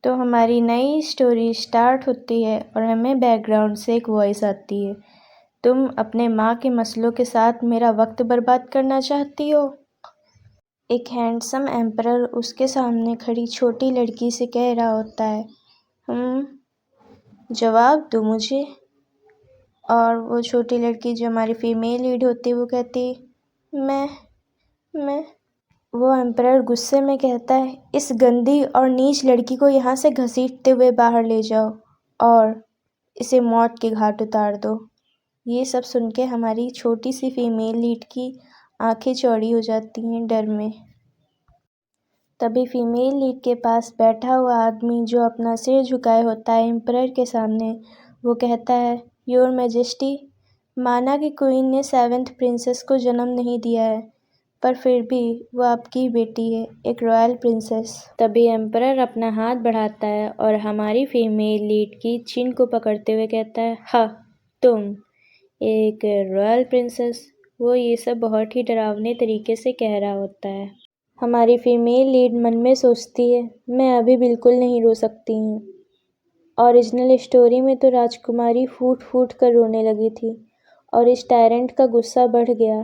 तो हमारी नई स्टोरी स्टार्ट होती है और हमें बैकग्राउंड से एक वॉइस आती है। तुम अपने माँ के मसलों के साथ मेरा वक्त बर्बाद करना चाहती हो? एक हैंडसम एम्परर उसके सामने खड़ी छोटी लड़की से कह रहा होता है, जवाब दो मुझे। और वो छोटी लड़की जो हमारी फीमेल लीड होती है वो कहती, मैं वो एम्परर गुस्से में कहता है, इस गंदी और नीच लड़की को यहाँ से घसीटते हुए बाहर ले जाओ और इसे मौत के घाट उतार दो। ये सब सुन के हमारी छोटी सी फीमेल लीड की आंखें चौड़ी हो जाती हैं डर में। तभी फीमेल लीड के पास बैठा हुआ आदमी जो अपना सिर झुकाए होता है एम्परर के सामने, वो कहता है, योर मैजेस्टी, माना कि क्वीन ने 7th प्रिंसेस को जन्म नहीं दिया है, पर फिर भी वो आपकी बेटी है, एक रॉयल प्रिंसेस। तभी एम्परर अपना हाथ बढ़ाता है और हमारी फीमेल लीड की चिन को पकड़ते हुए कहता है, हाँ, तुम एक रॉयल प्रिंसेस। वो ये सब बहुत ही डरावने तरीके से कह रहा होता है। हमारी फीमेल लीड मन में सोचती है, मैं अभी बिल्कुल नहीं रो सकती हूँ। ओरिजिनल स्टोरी में तो राजकुमारी फूट फूट कर रोने लगी थी और इस टायरेंट का गुस्सा बढ़ गया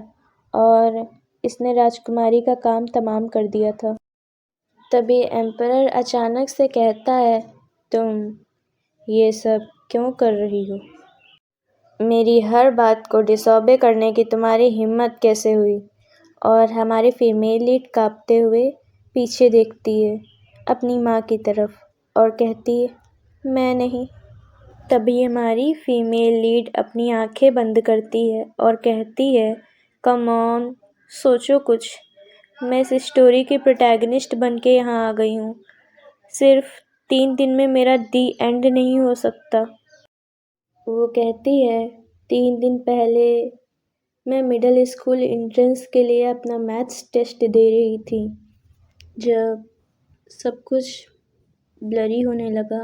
और इसने राजकुमारी का काम तमाम कर दिया था। तभी एम्परर अचानक से कहता है, तुम ये सब क्यों कर रही हो? मेरी हर बात को डिसऑबे करने की तुम्हारी हिम्मत कैसे हुई? और हमारी फीमेल लीड कांपते हुए पीछे देखती है अपनी माँ की तरफ और कहती है, मैं नहीं। तभी हमारी फीमेल लीड अपनी आंखें बंद करती है और कहती है, कम ऑन, सोचो कुछ। मैं इस स्टोरी की प्रोटैगनिस्ट बन के यहाँ आ गई हूँ। सिर्फ 3 दिन में मेरा दी एंड नहीं हो सकता। वो कहती है, 3 दिन पहले मैं मिडिल स्कूल एंट्रेंस के लिए अपना मैथ्स टेस्ट दे रही थी, जब सब कुछ ब्लरी होने लगा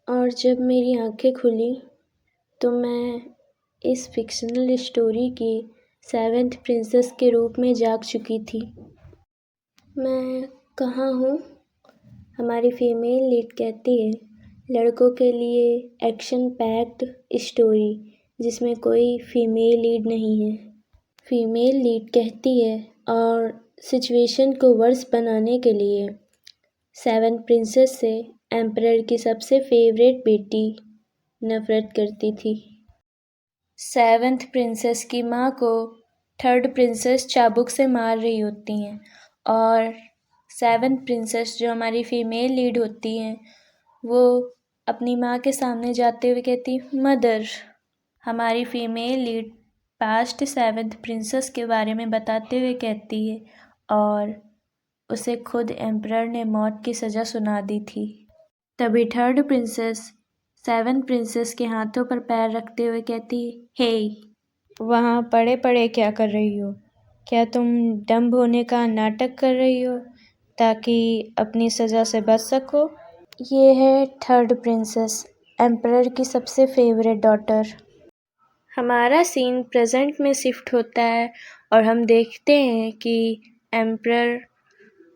और जब मेरी आंखें खुली तो मैं इस फिक्शनल स्टोरी की 7th प्रिंसेस के रूप में जाग चुकी थी। मैं कहाँ हूँ? हमारी फीमेल लीड कहती है, लड़कों के लिए एक्शन पैक्ड स्टोरी जिसमें कोई फीमेल लीड नहीं है। फीमेल लीड कहती है, और सिचुएशन को वर्स बनाने के लिए 7th प्रिंसेस से एम्परर की सबसे फेवरेट बेटी नफरत करती थी। 7th प्रिंसेस की माँ को 3rd प्रिंसेस चाबुक से मार रही होती हैं और 7th प्रिंसेस जो हमारी फीमेल लीड होती हैं वो अपनी माँ के सामने जाते हुए कहती, मदर। हमारी female lead past 7th princess के बारे में बताते हुए कहती है और उसे खुद एम्परर ने मौत की सज़ा सुना दी थी। तभी 3rd प्रिंसेस 7th प्रिंसेस के हाथों पर पैर रखते हुए कहती, हे, वहाँ पड़े पड़े क्या कर रही हो? क्या तुम डम्ब होने का नाटक कर रही हो ताकि अपनी सज़ा से बच सको? ये है 3rd प्रिंसेस, एम्परर की सबसे फेवरेट डॉटर। हमारा सीन प्रेजेंट में शिफ्ट होता है और हम देखते हैं कि एम्परर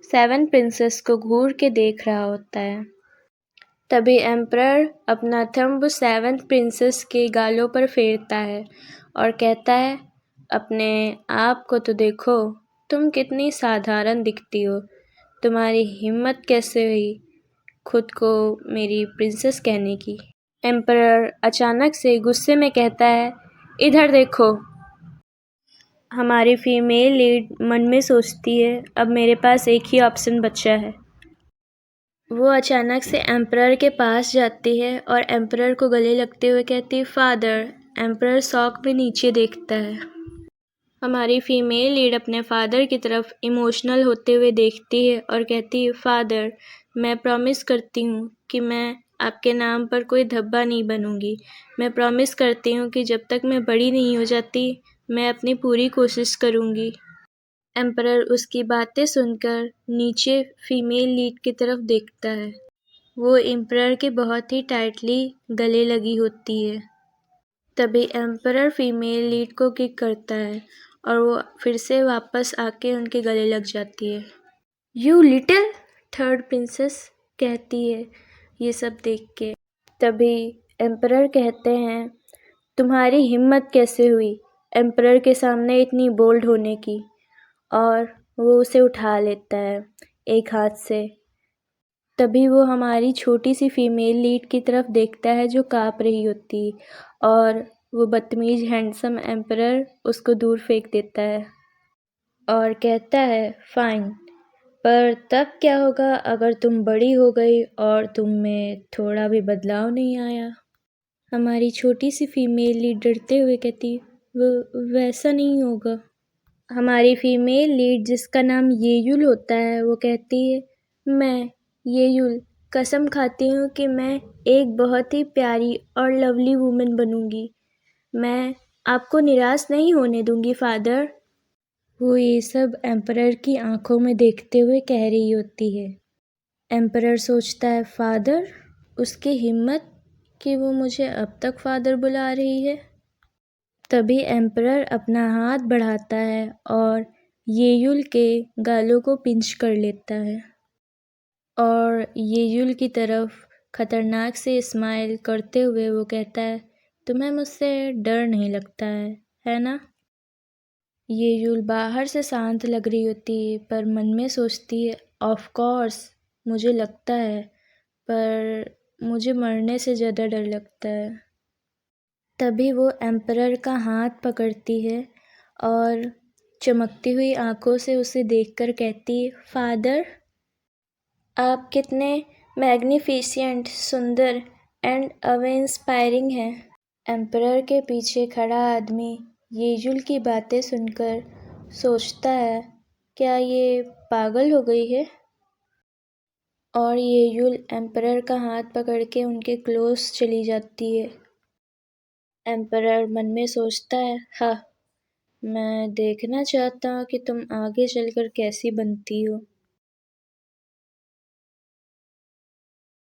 7th प्रिंसेस को घूर के देख रहा होता है। तभी एम्परर अपना थंब 7th प्रिंसेस के गालों पर फेरता है और कहता है, अपने आप को तो देखो, तुम कितनी साधारण दिखती हो। तुम्हारी हिम्मत कैसे हुई खुद को मेरी प्रिंसेस कहने की? एम्परर अचानक से गुस्से में कहता है, इधर देखो। हमारी फीमेल लीड मन में सोचती है, अब मेरे पास एक ही ऑप्शन बचा है। वो अचानक से एम्परर के पास जाती है और एम्परर को गले लगते हुए कहती है, फादर। एम्परर शॉक में नीचे देखता है। हमारी फीमेल लीड अपने फादर की तरफ इमोशनल होते हुए देखती है और कहती है, फादर, मैं प्रॉमिस करती हूँ कि मैं आपके नाम पर कोई धब्बा नहीं बनूंगी। मैं प्रॉमिस करती हूँ कि जब तक मैं बड़ी नहीं हो जाती मैं अपनी पूरी कोशिश करूँगी। एम्परर उसकी बातें सुनकर नीचे फीमेल लीड की तरफ देखता है। वो एम्परर के बहुत ही टाइटली गले लगी होती है। तभी एम्परर फीमेल लीड को किक करता है और वो फिर से वापस आके उनके गले लग जाती है। यू लिटिल 3rd प्रिंसेस, कहती है ये सब देख के। तभी एम्परर कहते हैं, तुम्हारी हिम्मत कैसे हुई एम्परर के सामने इतनी बोल्ड होने की। और वो उसे उठा लेता है एक हाथ से। तभी वो हमारी छोटी सी फीमेल लीड की तरफ देखता है जो काँप रही होती, और वो बदतमीज हैंडसम एम्परर उसको दूर फेंक देता है और कहता है, फाइन, पर तब क्या होगा अगर तुम बड़ी हो गई और तुम में थोड़ा भी बदलाव नहीं आया। हमारी छोटी सी फीमेल लीड डरते हुए कहती, वो वैसा नहीं होगा। हमारी फीमेल लीड जिसका नाम येयुल होता है वो कहती है, मैं येयुल कसम खाती हूँ कि मैं एक बहुत ही प्यारी और लवली वुमन बनूंगी। मैं आपको निराश नहीं होने दूंगी फादर। वो ये सब एम्परर की आंखों में देखते हुए कह रही होती है। एम्परर सोचता है, फादर, उसकी हिम्मत कि वो मुझे अब तक फादर बुला रही है। तभी एम्परर अपना हाथ बढ़ाता है और येयुल के गालों को पिंच कर लेता है और येयुल की तरफ खतरनाक से स्माइल करते हुए वो कहता है, तुम्हें मुझसे डर नहीं लगता है ना? येयुल बाहर से शांत लग रही होती है पर मन में सोचती है, ऑफ कोर्स मुझे लगता है, पर मुझे मरने से ज़्यादा डर लगता है। तभी वो एम्परर का हाथ पकड़ती है और चमकती हुई आंखों से उसे देखकर कहती, फादर, आप कितने मैग्निफिसेंट, सुंदर एंड अवे इंस्पायरिंग हैं। एम्परर के पीछे खड़ा आदमी येजुल की बातें सुनकर सोचता है, क्या ये पागल हो गई है? और येजुल एम्परर का हाथ पकड़ के उनके क्लोज चली जाती है। एम्परर मन में सोचता है, हाँ, मैं देखना चाहता हूँ कि तुम आगे चलकर कैसी बनती हो।